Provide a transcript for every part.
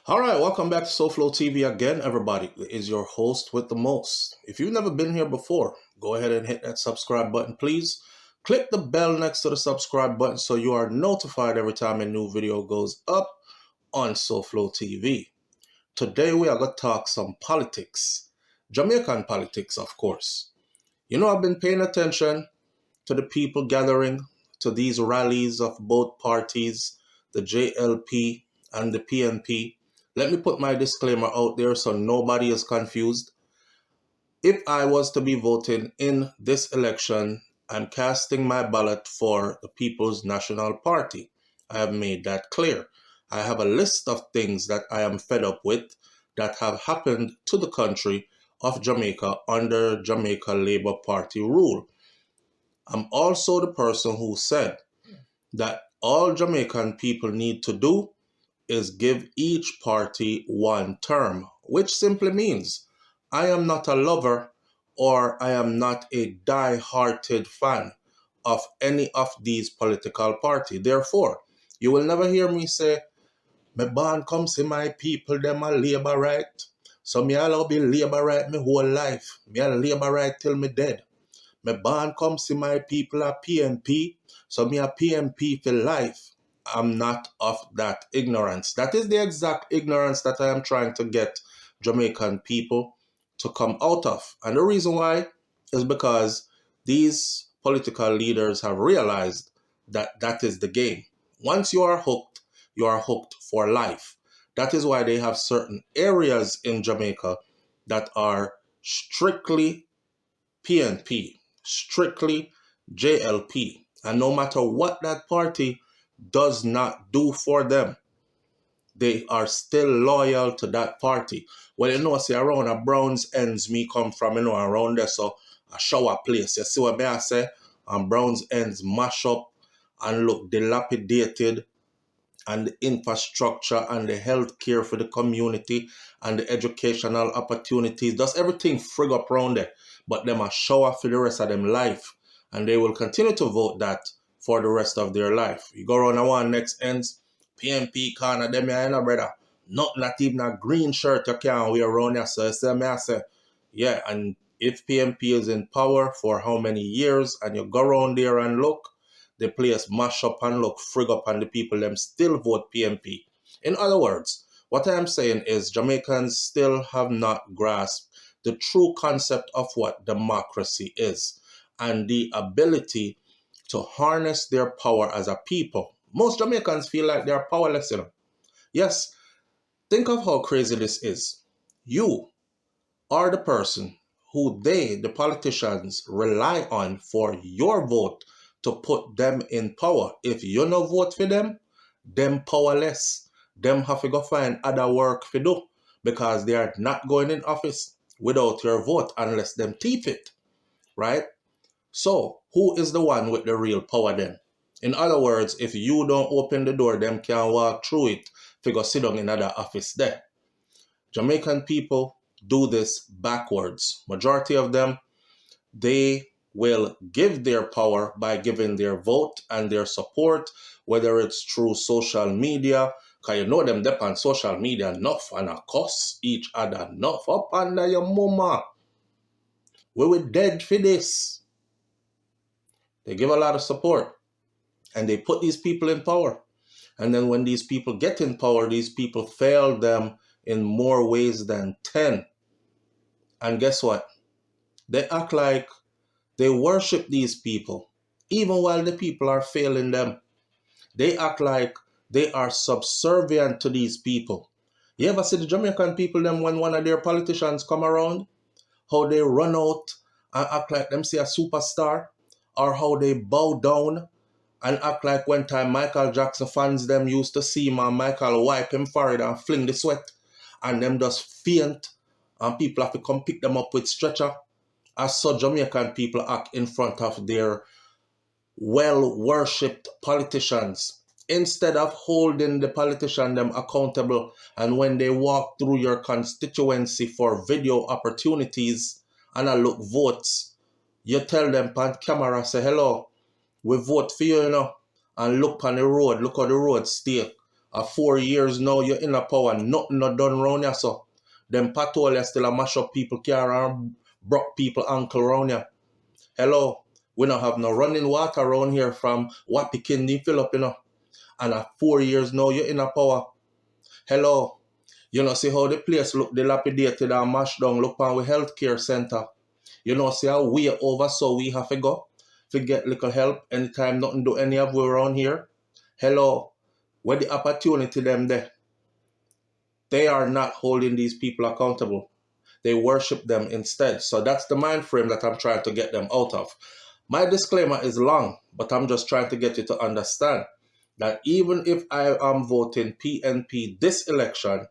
All right, welcome back to SouFLoTV again, everybody. It is your host with the most. If you've never been here before, go ahead and hit that subscribe button, please. Click the bell next to the subscribe button so you are notified every time a new video goes up on SouFLoTV. Today we are going to talk some politics. Jamaican politics, of course. You know, I've been paying attention to the people gathering to these rallies of both parties, the JLP and the PNP. Let me put my disclaimer out there so nobody is confused. If I was to be voting in this election, I'm casting my ballot for the People's National Party. I have made that clear. I have a list of things that I am fed up with that have happened to the country of Jamaica under Jamaica Labour Party rule. I'm also the person who said that all Jamaican people need to do is give each party one term, which simply means I am not a lover or I am not a die-hearted fan of any of these political parties. Therefore, you will never hear me say, me born come see my people, them a labor right. So me allow be labor right me whole life. Me a labor right till me dead. Me born come see my people a PNP, so me a PNP for life. I'm not of that ignorance. That is the exact ignorance that I am trying to get Jamaican people to come out of. And the reason why is because these political leaders have realized that that is the game. Once you are hooked for life. That is why they have certain areas in Jamaica that are strictly PNP, strictly JLP. And no matter what that party does not do for them, they are still loyal to that party. Well, you know, see, around a Browns Ends me come from, you know, around there, so a shower place. You see what I say? And Browns Ends mash up and look dilapidated, and the infrastructure and the health care for the community and the educational opportunities. Does everything frig up around there. But them a shower for the rest of them life. And they will continue to vote that for the rest of their life. You go around the one next ends, PNP corner, them here, you know, brother. Not even a green shirt you can't wear around here. So I say, yeah, and if PNP is in power for how many years and you go around there and look, the place mash up and look frig up and the people them still vote PNP. In other words, what I am saying is Jamaicans still have not grasped the true concept of what democracy is and the ability to harness their power as a people. Most Jamaicans feel like they are powerless, you know. Yes, think of how crazy this is. You are the person who they, the politicians, rely on for your vote to put them in power. If you no vote for them powerless. Them have to go find other work to do because they are not going in office without your vote unless them thief it, right? So who is the one with the real power then? In other words, if you don't open the door, them can walk through it to go sit down in another office there. Jamaican people do this backwards. Majority of them, they will give their power by giving their vote and their support, whether it's through social media, because you know them dep on social media enough and cuss each other enough up under your mama. We were dead for this. They give a lot of support and they put these people in power. And then when these people get in power, these people fail them in more ways than 10. And guess what? They act like they worship these people, even while the people are failing them. They act like they are subservient to these people. You ever see the Jamaican people them when one of their politicians come around? How they run out and act like them see a superstar? Or how they bow down and act like one time Michael Jackson fans them used to see him and Michael wipe him forehead and fling the sweat and them just faint and people have to come pick them up with stretcher. As so Jamaican people act in front of their well-worshipped politicians instead of holding the politician them accountable. And when they walk through your constituency for video opportunities and I look votes, you tell them on camera, say, hello, we vote for you, you know, and look on the road, look how the road stay. 4 years now, you're in a power, nothing not done round here, so. Them patrol still a mash up people car and broke people ankle round here. Hello, we don't have no running water around here from Wapikindi fill up, you know. And 4 years now, you're in a power. Hello, you know, see how the place look dilapidated and mashed down. Look on the healthcare center. You know, see how we over, so we have to go to get little help anytime nothing do any of we around here. Hello, where the opportunity them there? They are not holding these people accountable. They worship them instead. So that's the mind frame that I'm trying to get them out of. My disclaimer is long, but I'm just trying to get you to understand that even if I am voting PNP this election,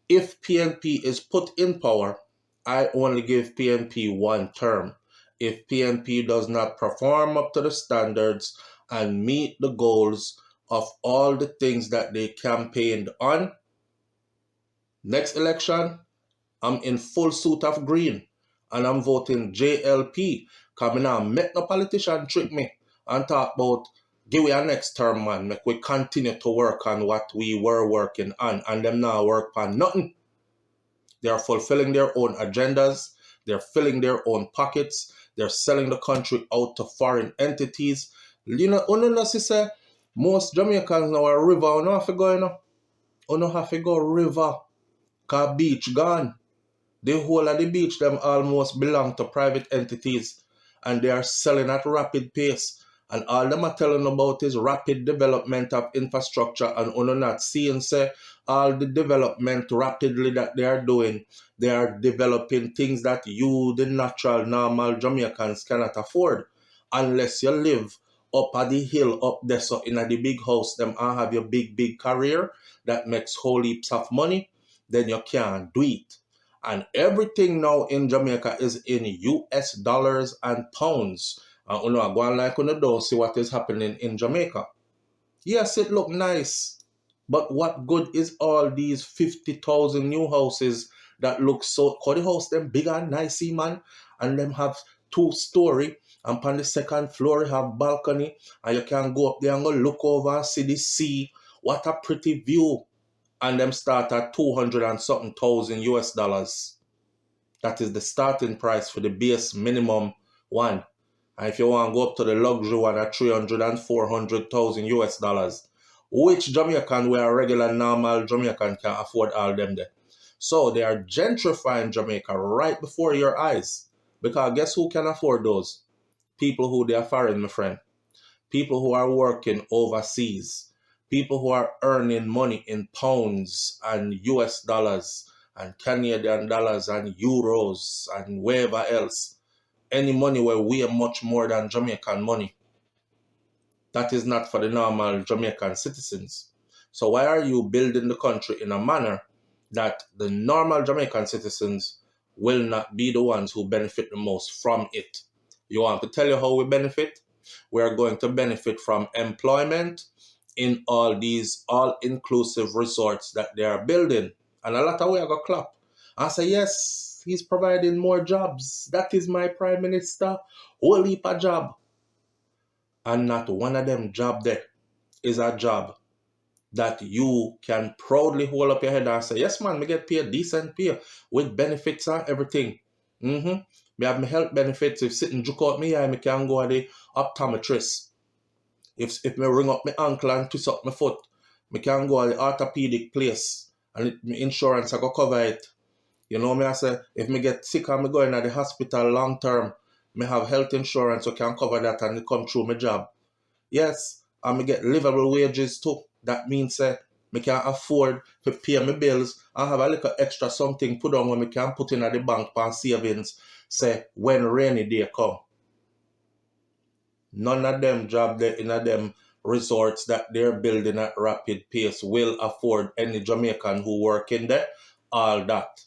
if PNP is put in power, I only give PNP 1 term. If PNP does not perform up to the standards and meet the goals of all the things that they campaigned on, next election, I'm in full suit of green and I'm voting JLP. Because I make no politician trick me and talk about give we a next term, man. Make we continue to work on what we were working on and them now work on nothing. They are fulfilling their own agendas. They're filling their own pockets. They're selling the country out to foreign entities. You know, say most Jamaicans now are river. You know have to go, you know. You know have to go river. Because beach gone. The whole of the beach them almost belong to private entities. And they are selling at rapid pace. And all them are telling about is rapid development of infrastructure, and not seeing say all the development rapidly that they are doing. They are developing things that you, the natural, normal Jamaicans, cannot afford unless you live up at the hill up there, so in a the big house, them and have your big career that makes whole heaps of money, then you can't do it. And everything now in Jamaica is in US dollars and pounds. And I go on like don't see what is happening in Jamaica. Yes, it look nice. But what good is all these 50,000 new houses that look so... Cause the house them big and nicey, man. And them have 2-story. And on the second floor have balcony. And you can go up there and go look over and see the sea. What a pretty view. And them start at 200 and something thousand US dollars. That is the starting price for the base minimum one. And if you want to go up to the luxury one at 300 and 400,000 US dollars, which Jamaican, where a regular normal Jamaican can afford all them there. So they are gentrifying Jamaica right before your eyes. Because guess who can afford those? People who they are foreign, my friend. People who are working overseas. People who are earning money in pounds and US dollars and Canadian dollars and euros and wherever else. Any money where we are much more than Jamaican money. That is not for the normal Jamaican citizens. So why are you building the country in a manner that the normal Jamaican citizens will not be the ones who benefit the most from it? You want to tell you how we benefit? We are going to benefit from employment in all these all-inclusive resorts that they are building. And a lot of we are going to clap. I say, yes, he's providing more jobs. That is my prime minister. Whole heap of job. And not one of them job there is a job that you can proudly hold up your head and say, yes, man, me get paid decent pay with benefits and everything. Me have my health benefits. If sitting juke out me eye, me can go to the optometrist. If me ring up my ankle and twist up my foot, me can go to the orthopedic place and my insurance I go cover it. You know me I say, if me get sick and me going to the hospital long term, me have health insurance so can cover that and it come through my job. Yes, and me get livable wages too. That means me can afford to pay my bills and have a little extra something put on when me can put in at the bank for savings, say when rainy day come. None of them job there in them resorts that they're building at rapid pace will afford any Jamaican who work in there. All that.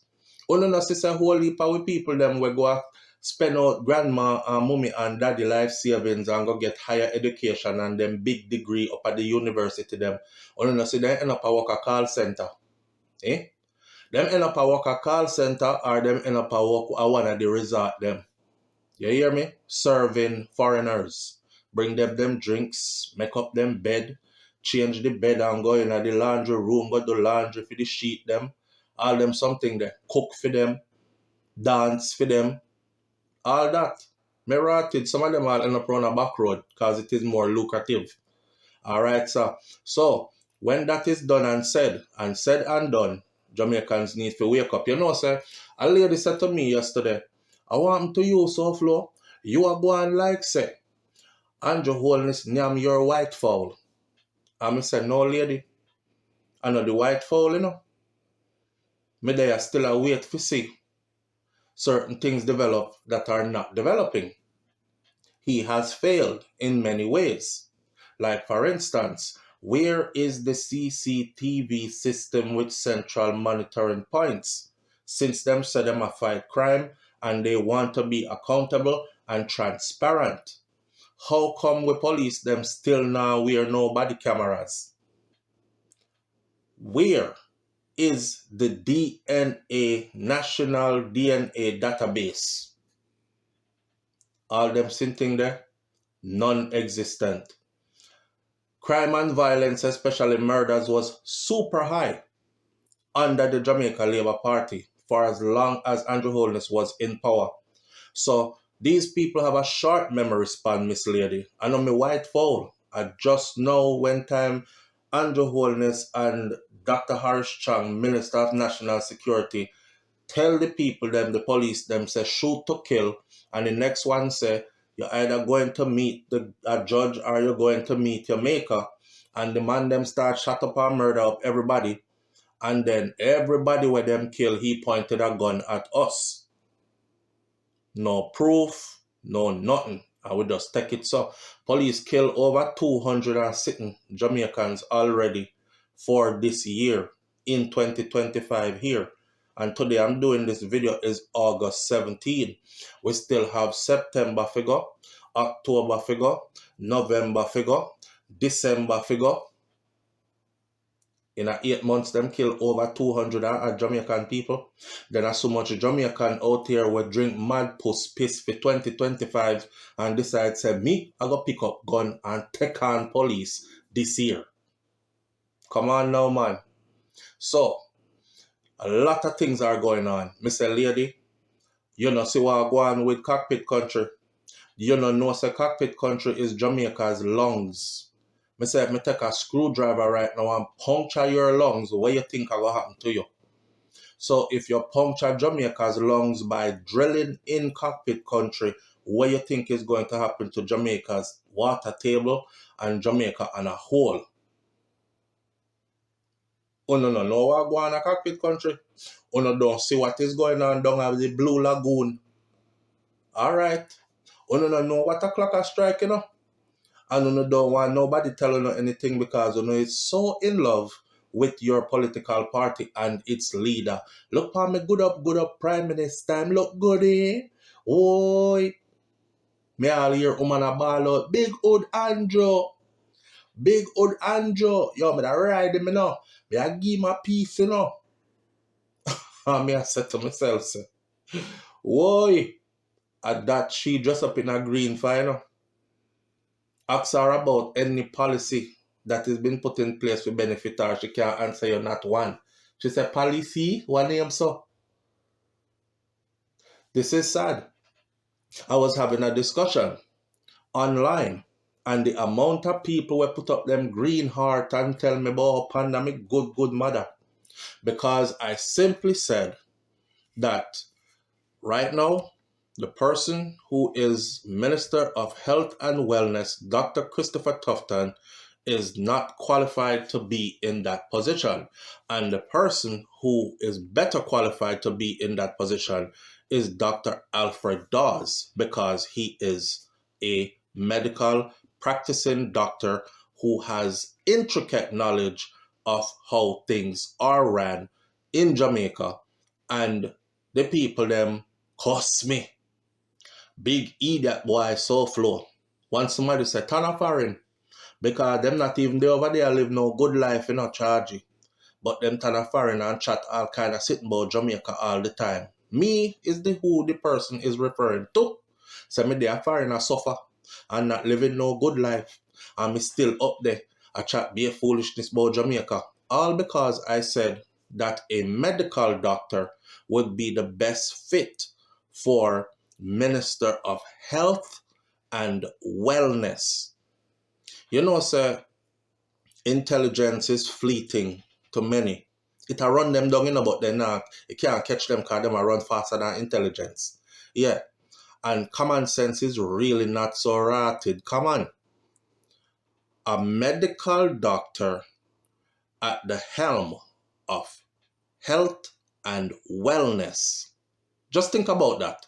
Only not see a whole heap of people them we go spend out grandma and mommy and daddy life savings and go get higher education and them big degree up at the university them. Only not see them end up a work a call center. Eh? Them end up a work a call center or them end up a work a one of the resort them. You hear me? Serving foreigners. Bring them drinks, make up them bed, change the bed and go in the laundry room, go do laundry for the sheet them, all them something there, cook for them, dance for them, all that. Me rotted, some of them all end up on a back road because it is more lucrative. Alright, sir. So, when that is done and said and done, Jamaicans need to wake up. You know, sir, a lady said to me yesterday, I want to you, SouFlo. You are going like, say, Andrew Holness, name your white fowl. And I said, no, lady. I know the white fowl, you know. Me they are still a wait to see certain things develop that are not developing. He has failed in many ways. Like, for instance, where is the CCTV system with central monitoring points? Since them said them a fight crime and they want to be accountable and transparent. How come we police them still now wear no body cameras? Where is the DNA, National DNA Database? All them sitting there, non-existent. Crime and violence, especially murders, was super high under the Jamaica Labour Party for as long as Andrew Holness was in power. So these people have a short memory span, Miss Lady. I know me white fowl. I just know when time Andrew Holness and Dr. Harris Chang, Minister of National Security, tell the people them, the police them, say shoot to kill, and the next one say you're either going to meet a judge or you're going to meet your maker, and the man them start shut up and murder up everybody, and then everybody where them kill, he pointed a gun at us. No proof, no nothing. I would just take it. So police kill over 200 and sitting Jamaicans already for this year in 2025 here. And today I'm doing this video is August 17. We still have September figure, October figure, November figure, December figure. In 8 months, them kill over 200 Jamaican people. Then there's so much Jamaican out here will drink mad piss for 2025 and decide, say, me, I go pick up gun and take on police this year. Come on now, man. So, a lot of things are going on. Mr. Lady, you know, see what go on with cockpit country. You know, say cockpit country is Jamaica's lungs. Me say, if me take a screwdriver right now and puncture your lungs, what you think are going to happen to you? So if you puncture Jamaica's lungs by drilling in cockpit country, what you think is going to happen to Jamaica's water table and Jamaica on a whole? Oh, no, what go on a cockpit country? Oh, no, don't see what is going on down at the Blue Lagoon. All right. Oh, no, what o'clock a strike, you know? And you don't want nobody telling you anything because you know it's so in love with your political party and its leader. Look for me good up Prime Minister. Time look good, eh? Oi. Me all hear woman a ball out. Big old Andrew. Yo, me da ride him, you know. Me a give him a piece, you know. And me a say to myself, say, oi. At that she dress up in a green fire, you know. Ask her about any policy that has been put in place to benefit her. She can't answer you not one. She said, policy? What name, so? This is sad. I was having a discussion online, and the amount of people who put up them green heart and tell me about pandemic good mother. Because I simply said that right now, the person who is Minister of Health and Wellness, Dr. Christopher Tufton, is not qualified to be in that position. And the person who is better qualified to be in that position is Dr. Alfred Dawes, because he is a medical practicing doctor who has intricate knowledge of how things are ran in Jamaica. And the people them cost me. Big idiot boy, SouFlo. Once somebody say, turn off foreign. Because them not even there over there live no good life, you know, chargy. But them turn off foreign and chat all kind of sitting about Jamaica all the time. Me is the who the person is referring to. So me there foreign and suffer and not living no good life. And me still up there. I chat be a foolishness about Jamaica. All because I said that a medical doctor would be the best fit for Minister of Health and Wellness. You know, sir, intelligence is fleeting to many. It'll run them down, but then you can't catch them because them run faster than intelligence. Yeah. And common sense is really not so rotted. Come on. A medical doctor at the helm of health and wellness. Just think about that.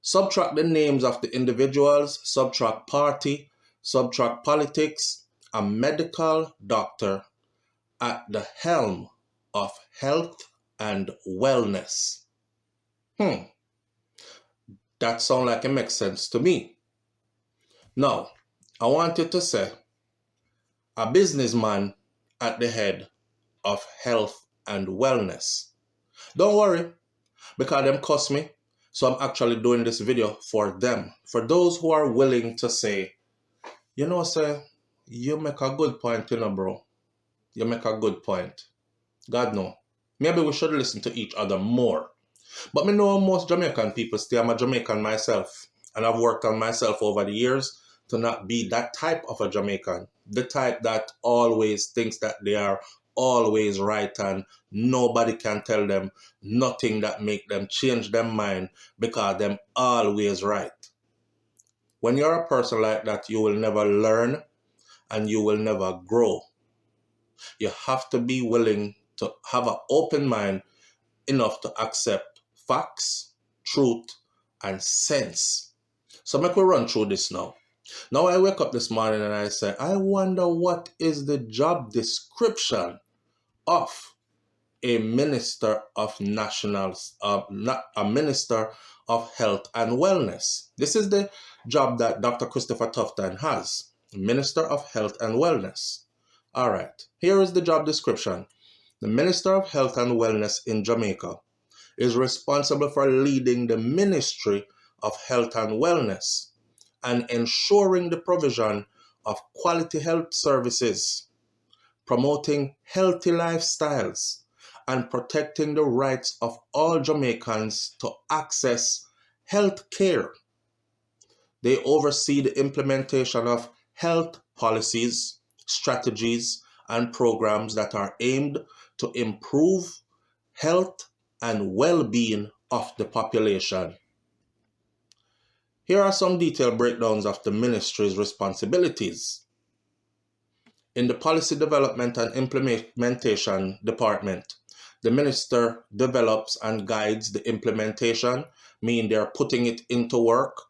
Subtract the names of the individuals, subtract party, subtract politics. A medical doctor at the helm of health and wellness. That sounds like it makes sense to me. Now, I wanted to say a businessman at the head of health and wellness. Don't worry, because them cost me. So I'm actually doing this video for them. For those who are willing to say, you know, sir, you make a good point, bro. You make a good point. God no. Maybe we should listen to each other more. But me know most Jamaican people stay. I'm a Jamaican myself. And I've worked on myself over the years to not be that type of a Jamaican. The type that always thinks that they are always right and nobody can tell them nothing that make them change their mind because them always right. When you're a person like that, you will never learn and you will never grow. You have to be willing to have an open mind enough to accept facts, truth, and sense. So make we run through this now. Now I wake up this morning and I say, I wonder what is the job description of a minister of a minister of health and wellness. This is the job that Dr. Christopher Tufton has, Minister of Health and Wellness. All right, here is the job description. The Minister of Health and Wellness in Jamaica is responsible for leading the Ministry of Health and Wellness and ensuring the provision of quality health services, promoting healthy lifestyles, and protecting the rights of all Jamaicans to access health care. They oversee the implementation of health policies, strategies, and programs that are aimed to improve health and well-being of the population. Here are some detailed breakdowns of the ministry's responsibilities. In the Policy Development and Implementation Department, the minister develops and guides the implementation, meaning they are putting it into work,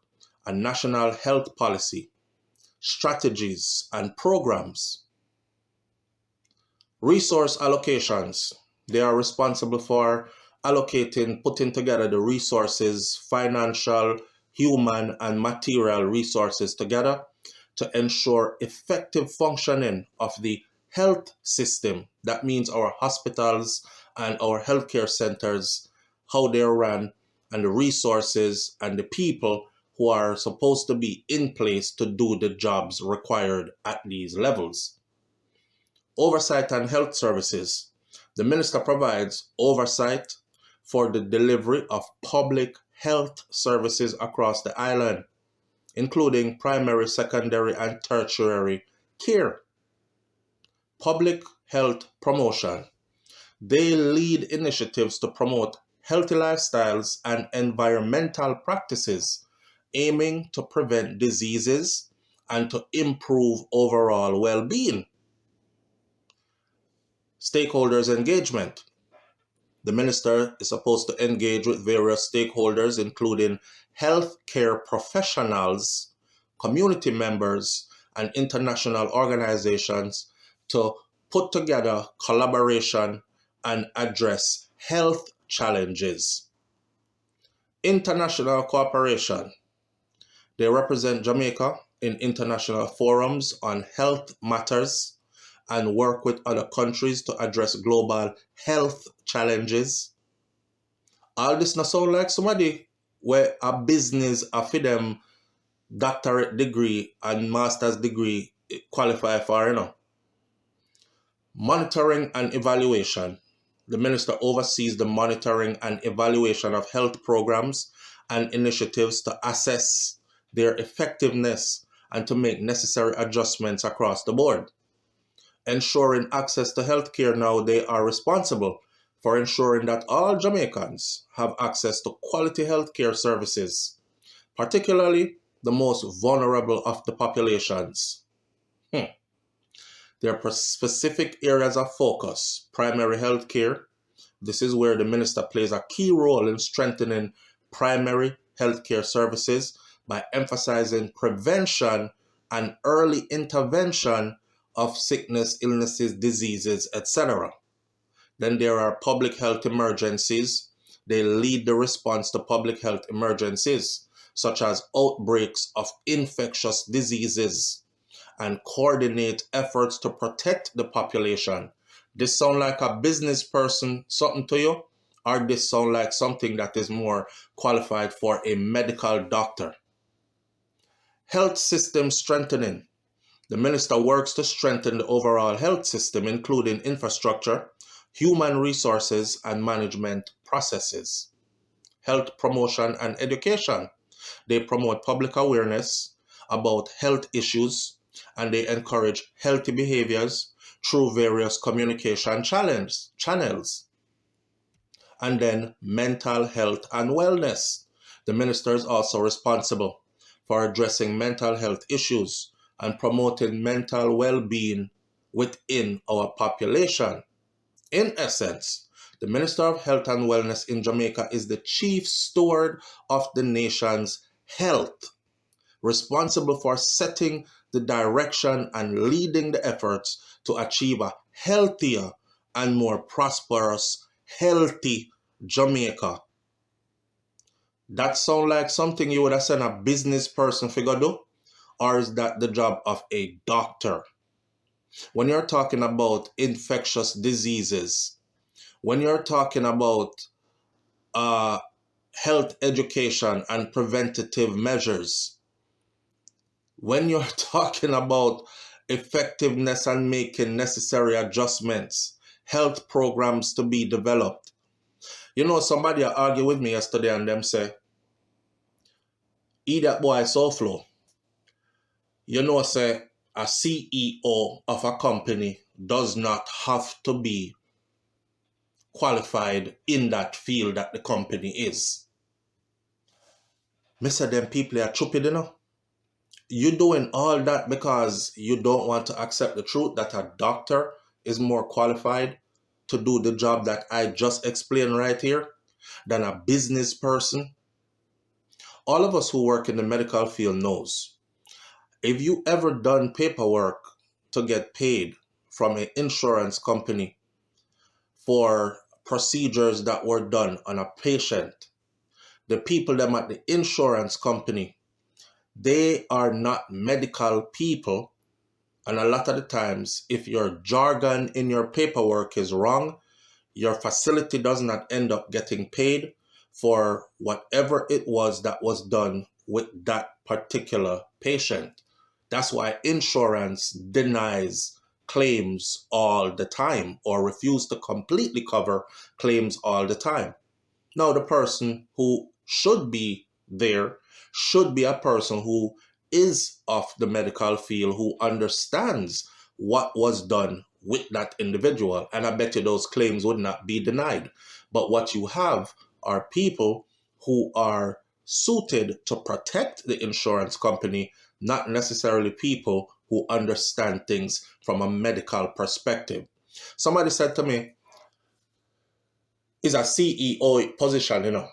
a national health policy, strategies and programs. Resource allocations. They are responsible for allocating, putting together the resources, financial, human, and material resources together to ensure effective functioning of the health system. That means our hospitals and our healthcare centers, how they're run, and the resources and the people who are supposed to be in place to do the jobs required at these levels. Oversight and health services. The minister provides oversight for the delivery of public health services across the island, including primary, secondary, and tertiary care. Public health promotion. They lead initiatives to promote healthy lifestyles and environmental practices, aiming to prevent diseases and to improve overall well-being. Stakeholders engagement. The minister is supposed to engage with various stakeholders, including healthcare professionals, community members, and international organizations to put together collaboration and address health challenges. International cooperation. They represent Jamaica in international forums on health matters and work with other countries to address global health challenges. All this not sound like somebody where a business for them doctorate degree and master's degree qualify for, Monitoring and evaluation. The minister oversees the monitoring and evaluation of health programs and initiatives to assess their effectiveness and to make necessary adjustments across the board. Ensuring access to healthcare now, they are responsible for ensuring that all Jamaicans have access to quality healthcare services, particularly the most vulnerable of the populations. There are specific areas of focus. Primary healthcare. This is where the minister plays a key role in strengthening primary healthcare services by emphasizing prevention and early intervention of sickness, illnesses, diseases, etc. Then there are public health emergencies. They lead the response to public health emergencies, such as outbreaks of infectious diseases, and coordinate efforts to protect the population. This sound like a business person something to you? Or this sound like something that is more qualified for a medical doctor? Health system strengthening. The minister works to strengthen the overall health system, including infrastructure, human resources, and management processes. Health promotion and education. They promote public awareness about health issues, and they encourage healthy behaviors through various communication channels. And then mental health and wellness. The minister is also responsible for addressing mental health issues and promoting mental well-being within our population. In essence, the Minister of Health and Wellness in Jamaica is the chief steward of the nation's health, responsible for setting the direction and leading the efforts to achieve a healthier and more prosperous, healthy Jamaica. That sound like something you would have sent a business person figure do? Or is that the job of a doctor? When you're talking about infectious diseases, when you're talking about health education and preventative measures, when you're talking about effectiveness and making necessary adjustments, health programs to be developed. You know, somebody argued with me yesterday and them say, that boy SouFlo. You know, say a CEO of a company does not have to be qualified in that field that the company is. Mr. Them people are stupid, you know. You're doing all that because you don't want to accept the truth that a doctor is more qualified to do the job that I just explained right here than a business person. All of us who work in the medical field knows, if you ever done paperwork to get paid from an insurance company for procedures that were done on a patient, the people them at the insurance company, they are not medical people. And a lot of the times, if your jargon in your paperwork is wrong, your facility does not end up getting paid for whatever it was that was done with that particular patient. That's why insurance denies claims all the time or refuse to completely cover claims all the time. Now, the person who should be there should be a person who is of the medical field, who understands what was done with that individual. And I bet you those claims would not be denied. But what you have are people who are suited to protect the insurance company, not necessarily people who understand things from a medical perspective. Somebody said to me, it's a CEO position, you know.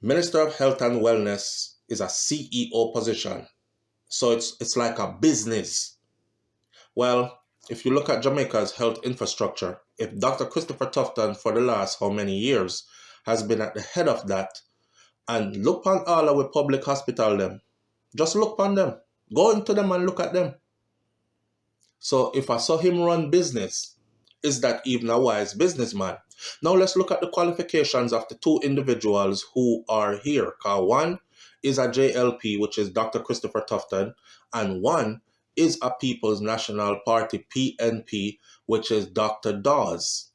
Minister of Health and Wellness is a CEO position. So it's like a business. Well, if you look at Jamaica's health infrastructure, if Dr. Christopher Tufton for the last how many years has been at the head of that, and look on all our public hospital them, just look on them, go into them and look at them. So if I saw him run business, is that even a wise businessman? Now let's look at the qualifications of the two individuals who are here. One is a JLP, which is Dr. Christopher Tufton, and one is a People's National Party, PNP, which is Dr. Dawes.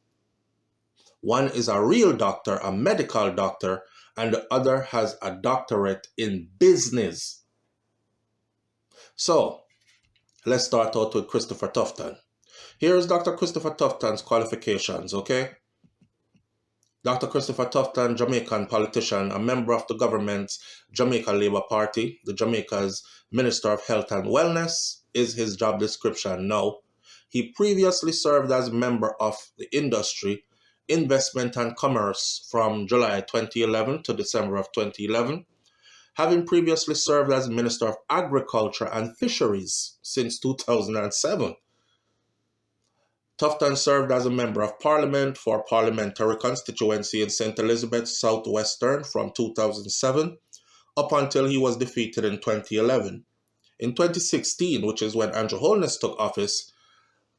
One is a real doctor, a medical doctor, and the other has a doctorate in business. So, let's start out with Christopher Tufton. Here is Dr. Christopher Tufton's qualifications, okay? Dr. Christopher Tufton, Jamaican politician, a member of the government's Jamaica Labour Party, the Jamaica's Minister of Health and Wellness, is his job description now. He previously served as member of the Industry, Investment and Commerce from July 2011 to December of 2011, having previously served as Minister of Agriculture and Fisheries since 2007. Tufton served as a Member of Parliament for Parliamentary Constituency in St. Elizabeth Southwestern from 2007 up until he was defeated in 2011. In 2016, which is when Andrew Holness took office,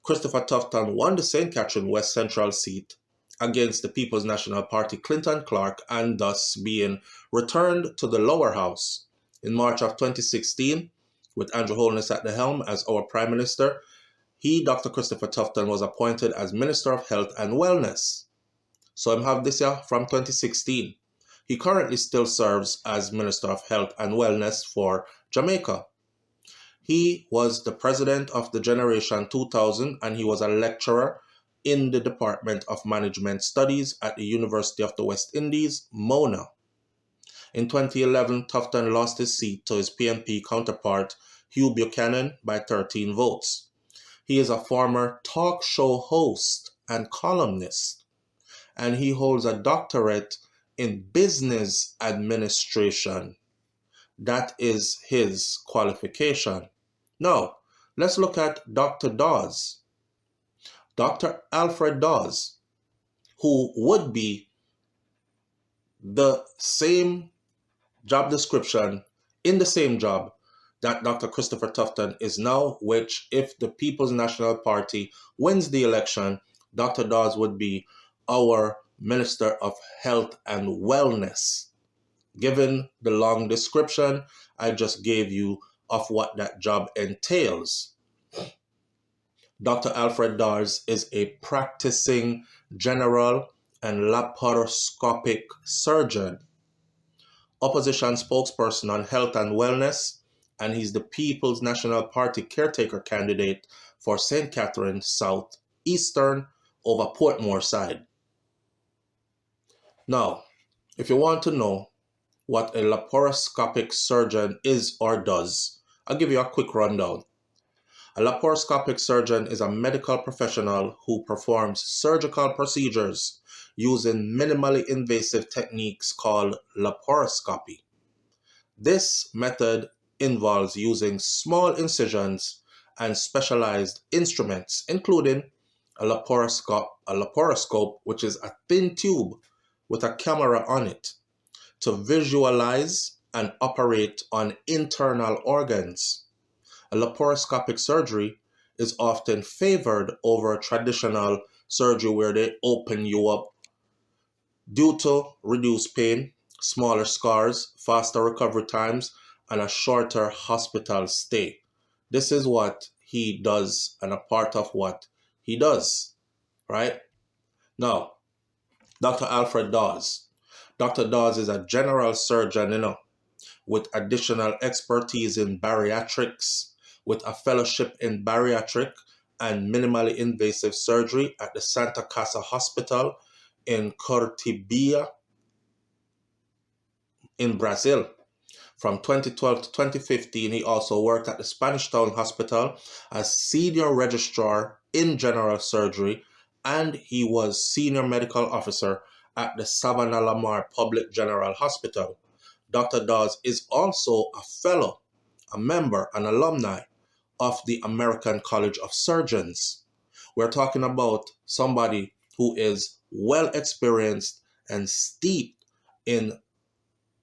Christopher Tufton won the St. Catherine West Central seat against the People's National Party Clinton Clark, and thus being returned to the lower house. In March of 2016, with Andrew Holness at the helm as our Prime Minister, he, Dr. Christopher Tufton, was appointed as Minister of Health and Wellness. So I have this here from 2016. He currently still serves as Minister of Health and Wellness for Jamaica. He was the president of the Generation 2000, and he was a lecturer in the Department of Management Studies at the University of the West Indies, Mona. In 2011, Tufton lost his seat to his PNP counterpart, Hugh Buchanan, by 13 votes. He is a former talk show host and columnist, and he holds a doctorate in business administration. That is his qualification. Now, let's look at Dr. Dawes. Dr. Alfred Dawes, who would be the same job description in the same job that Dr. Christopher Tufton is now, which if the People's National Party wins the election, Dr. Dawes would be our Minister of Health and Wellness. Given the long description I just gave you of what that job entails, Dr. Alfred Dawes is a practicing general and laparoscopic surgeon, opposition spokesperson on health and wellness, and he's the People's National Party caretaker candidate for St. Catherine South Eastern over Portmore side. Now, if you want to know what a laparoscopic surgeon is or does, I'll give you a quick rundown. A laparoscopic surgeon is a medical professional who performs surgical procedures using minimally invasive techniques called laparoscopy. This method involves using small incisions and specialized instruments, including a laparoscope, which is a thin tube with a camera on it, to visualize and operate on internal organs. A laparoscopic surgery is often favored over traditional surgery where they open you up due to reduced pain, smaller scars, faster recovery times, and a shorter hospital stay. This is what he does and a part of what he does, right? Now, Dr. Alfred Dawes. Dr. Dawes is a general surgeon, with additional expertise in bariatrics, with a fellowship in bariatric and minimally invasive surgery at the Santa Casa Hospital in Curitiba in Brazil. From 2012 to 2015, he also worked at the Spanish Town Hospital as senior registrar in general surgery, and he was senior medical officer at the Savannah Lamar Public General Hospital. Dr. Dawes is also a fellow, a member, an alumni of the American College of Surgeons. We're talking about somebody who is well experienced and steeped in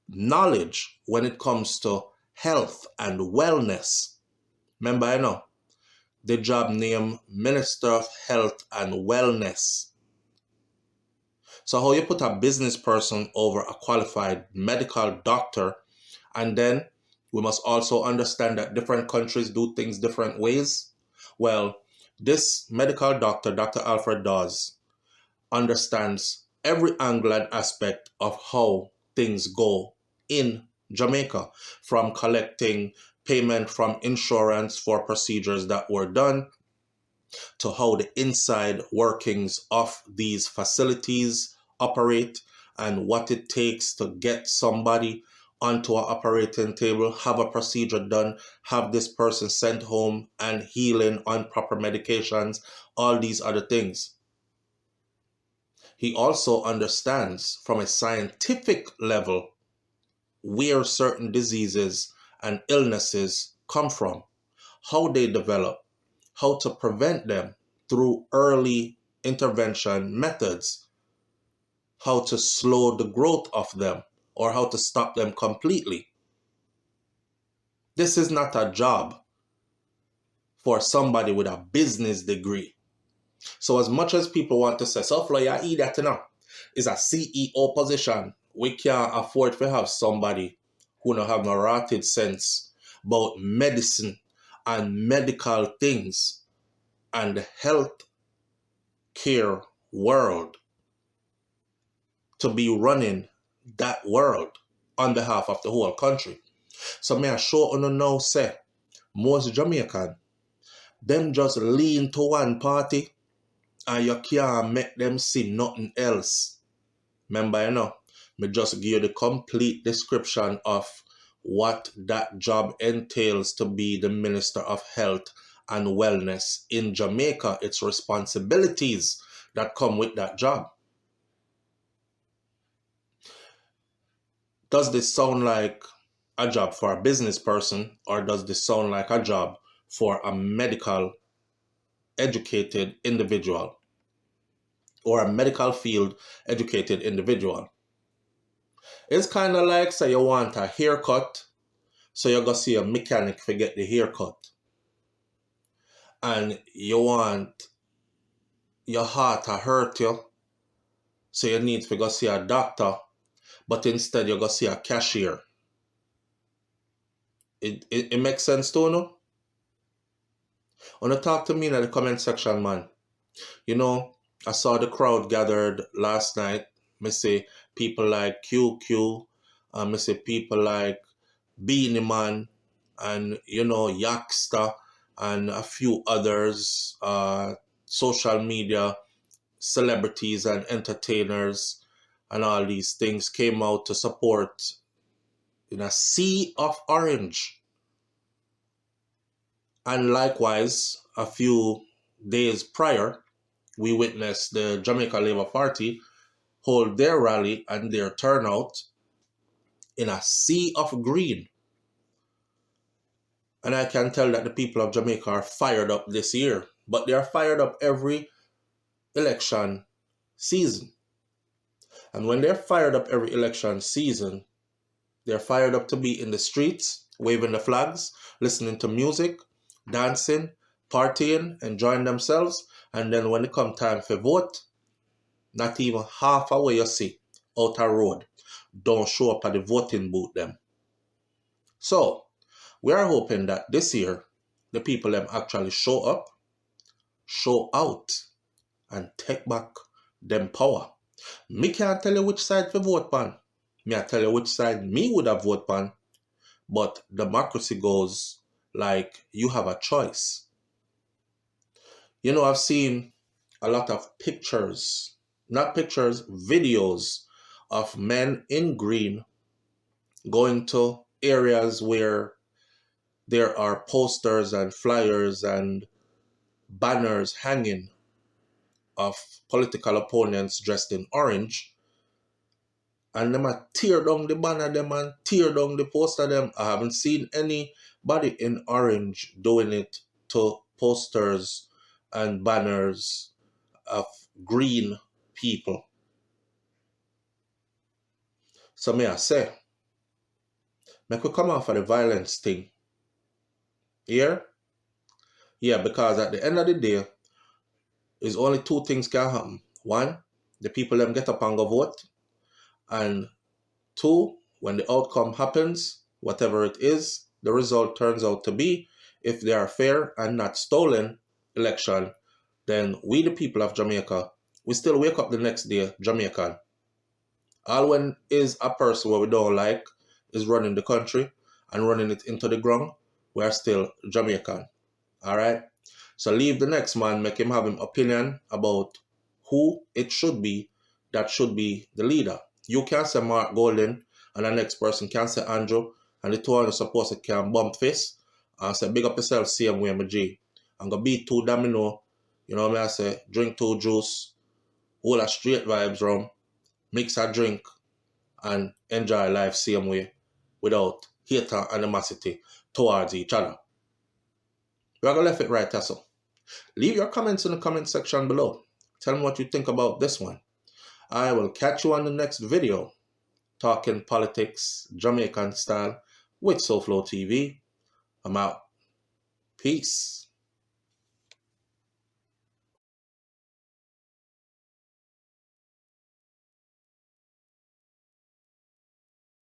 knowledge when it comes to health and wellness. Remember, the job name Minister of Health and Wellness. So how you put a business person over a qualified medical doctor, and then We must also understand that different countries do things different ways. Well, this medical doctor, Dr. Alfred Dawes, understands every angle and aspect of how things go in Jamaica, from collecting payment from insurance for procedures that were done to how the inside workings of these facilities operate and what it takes to get somebody onto an operating table, have a procedure done, have this person sent home and healing on proper medications, all these other things. He also understands from a scientific level where certain diseases and illnesses come from, how they develop, how to prevent them through early intervention methods, how to slow the growth of them, or how to stop them completely. This is not a job for somebody with a business degree. So as much as people want to say, SouFLo, you idiot, you know, is a CEO position, we can't afford to have somebody who don't have no rotted sense about medicine and medical things and the health care world to be running that world on behalf of the whole country. So may I show you now say, most Jamaican, them just lean to one party and you can't make them see nothing else. Remember, you know, me just give you the complete description of what that job entails to be the Minister of Health and Wellness in Jamaica, its responsibilities that come with that job. Does this sound like a job for a business person, or does this sound like a job for a medical educated individual or a medical field educated individual? It's kind of like, say you want a haircut, so you go see a mechanic to get the haircut. And you want your heart to hurt you, so you need to go see a doctor, but instead you go see a cashier. It makes sense to you? Wanna talk to me in the comment section, man. You know, I saw the crowd gathered last night. Me say people like QQ, me say people like Beanie Man, and you know, Yaksta, and a few others, social media celebrities and entertainers, and all these things came out to support in a sea of orange. And likewise, a few days prior, we witnessed the Jamaica Labour Party hold their rally and their turnout in a sea of green. And I can tell that the people of Jamaica are fired up this year, but they are fired up every election season. And when they're fired up every election season, they're fired up to be in the streets, waving the flags, listening to music, dancing, partying, enjoying themselves. And then when it comes time for vote, not even half away you see, out a road, don't show up at the voting booth them. So, we are hoping that this year, the people them actually show up, show out, and take back them power. Me can't tell you which side to vote pan. Me I tell you which side me would have voted pan. But democracy goes like you have a choice. You know, I've seen a lot of pictures, not pictures, videos of men in green going to areas where there are posters and flyers and banners hanging of political opponents dressed in orange, and them a tear down the banner them and tear down the poster them. I haven't seen anybody in orange doing it to posters and banners of green people. So may I say, make we come off of the violence thing. Here? Yeah, because at the end of the day, is only two things can happen. One, the people them get up and go vote. And two, when the outcome happens, whatever it is the result turns out to be, if they are fair and not stolen election, then we the people of Jamaica, we still wake up the next day Jamaican. All when is a person where we don't like is running the country and running it into the ground, we are still Jamaican. Alright? So leave the next man, make him have an opinion about who it should be that should be the leader. You can say Mark Golden and the next person can say Andrew, and the two are supposed to can bump fist and say big up yourself same way, my G. I'm gonna beat two domino, you know what I say, drink two juice, hold a straight vibes rum, mix a drink and enjoy life same way without hate and animosity towards each other. We're gonna left it right there, so. Leave your comments in the comment section below. Tell me what you think about this one. I will catch you on the next video, talking politics, Jamaican style, with SouFLoTV. I'm out. Peace.